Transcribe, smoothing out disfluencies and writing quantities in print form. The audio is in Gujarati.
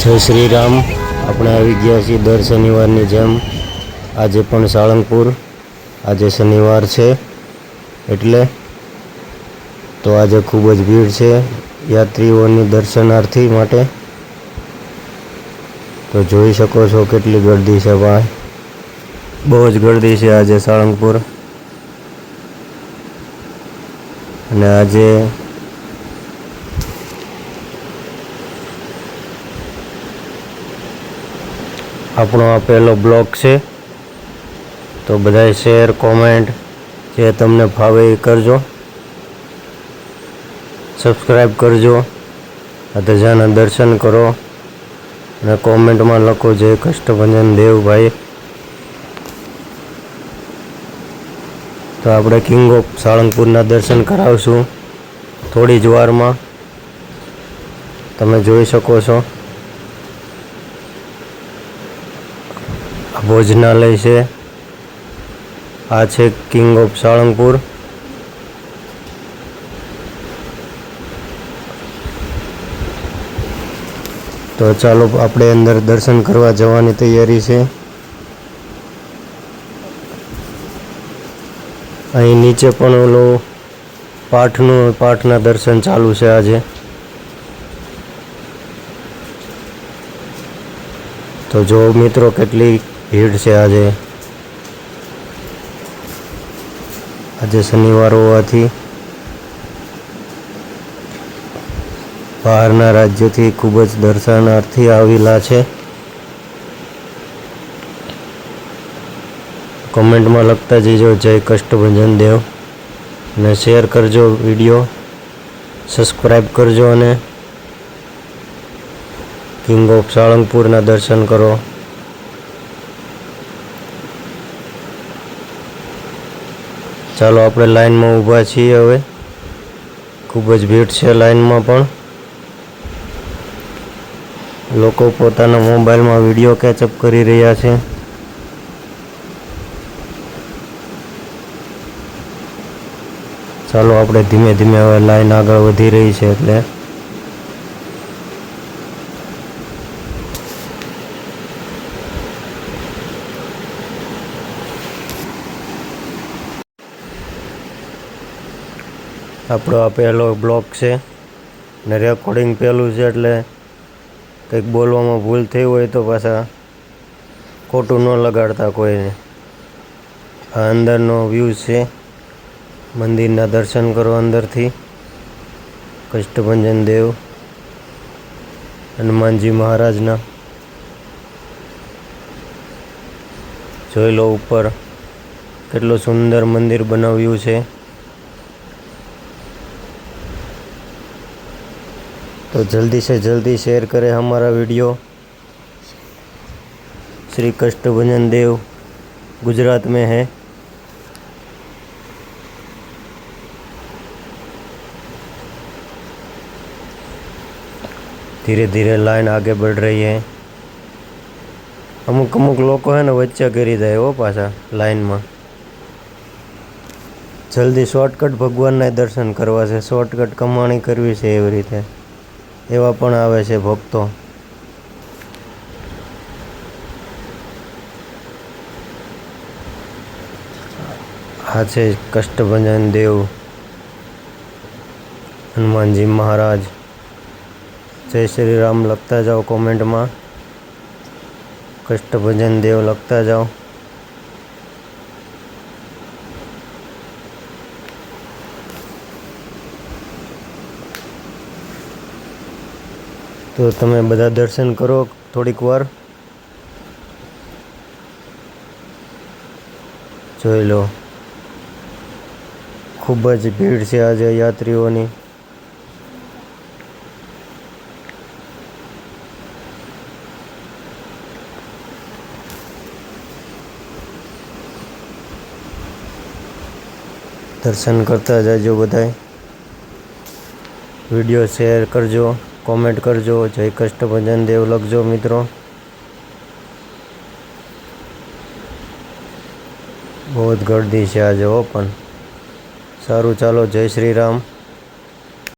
જય શ્રી રામ। આપણે આવી ગયા છીએ દર શનિવારની જેમ આજે પણ સાળંગપુર। આજે શનિવાર છે એટલે તો આજે ખૂબ જ ભીડ છે યાત્રીઓની દર્શનાર્થી માટે। તો જોઈ શકો છો કેટલી ગર્દી છે ભાઈ, બહુ જ ગર્દી છે આજે સાળંગપુર। અને આજે આપણો આ પહેલો બ્લોગ છે, તો બધાય શેર કોમેન્ટ જે તમને ફાવે એ કરજો, સબસ્ક્રાઈબ કરજો, ધજાના દર્શન કરો અને કોમેન્ટમાં લખો જય કષ્ટભંજન દેવ ભાઈ। તો આપણે કિંગ ઓફ સાળંગપુરના દર્શન કરાવશું થોડી જ વારમાં, તમે જોઈ શકો છો। આ ભોજનાલય છે, આ છે કિંગ ઓફ સાળંગપુર। તો ચાલો આપણે અંદર દર્શન કરવા જવાની તૈયારી છે। અહીં નીચે પણ ઓલો પાઠના દર્શન ચાલુ છે આજે। તો જો મિત્રો કેટલી ભીડ છે આજે શનિવાર હોવાથી બહારના રાજ્યથી ખૂબ જ દર્શનાર્થી આવેલા છે। કોમેન્ટમાં લખતા જજો જય કષ્ટભંજન દેવ અને શેર કરજો વિડીયો, સબસ્ક્રાઈબ કરજો અને કિંગ ઓફ સાળંગપુરના દર્શન કરો। ચાલો આપણે લાઈનમાં ઊભા છીએ, હવે ખૂબ જ ભીડ છે લાઈનમાં પણ। લોકો પોતાના મોબાઈલમાં વિડીયો કેચઅપ કરી રહ્યા છે। ચાલો આપણે ધીમે ધીમે હવે લાઈન આગળ વધી રહી છે એટલે આપણો આ પહેલો બ્લોગ છે ને રેકોર્ડિંગ પહેલું છે એટલે કંઈક બોલવામાં ભૂલ થઈ હોય તો પાછા ખોટું ન લગાડતા કોઈને। આ અંદરનો વ્યૂ છે, મંદિરના દર્શન કરો અંદરથી। કષ્ટભંજન દેવ હનુમાનજી મહારાજના જોઈ લો, ઉપર કેટલું સુંદર મંદિર બનાવ્યું છે। तो जल्दी से जल्दी शेयर करें हमारा वीडियो। श्री कष्टभंजन देव गुजरात में है। धीरे धीरे लाइन आगे बढ़ रही है। अमुक अमुक लोग है ना वच्चा करी जाए वो पाछा लाइन में। जल्दी शॉर्टकट भगवान ने दर्शन करवा से, शॉर्टकट कमाणी करवी से एवी रीते एवा पण आवे छे भक्तो। आ छे कष्टभंजन देव हनुमान जी महाराज। जय श्री राम लखता जाओ कॉमेंट में, कष्टभंजन देव लखता जाओ। तो तमे बधा दर्शन करो थोड़ीक वार, जोई लो खूब ज भीड़ से आज यात्रीओनी। दर्शन करता जाजो बधाय, वीडियो शेयर करजो, कॉमेंट करजो, जय कष्टभंजन देव लखजो मित्रों। बहुत गर्दी है आज ओपन। सारू चालो, जय श्री राम।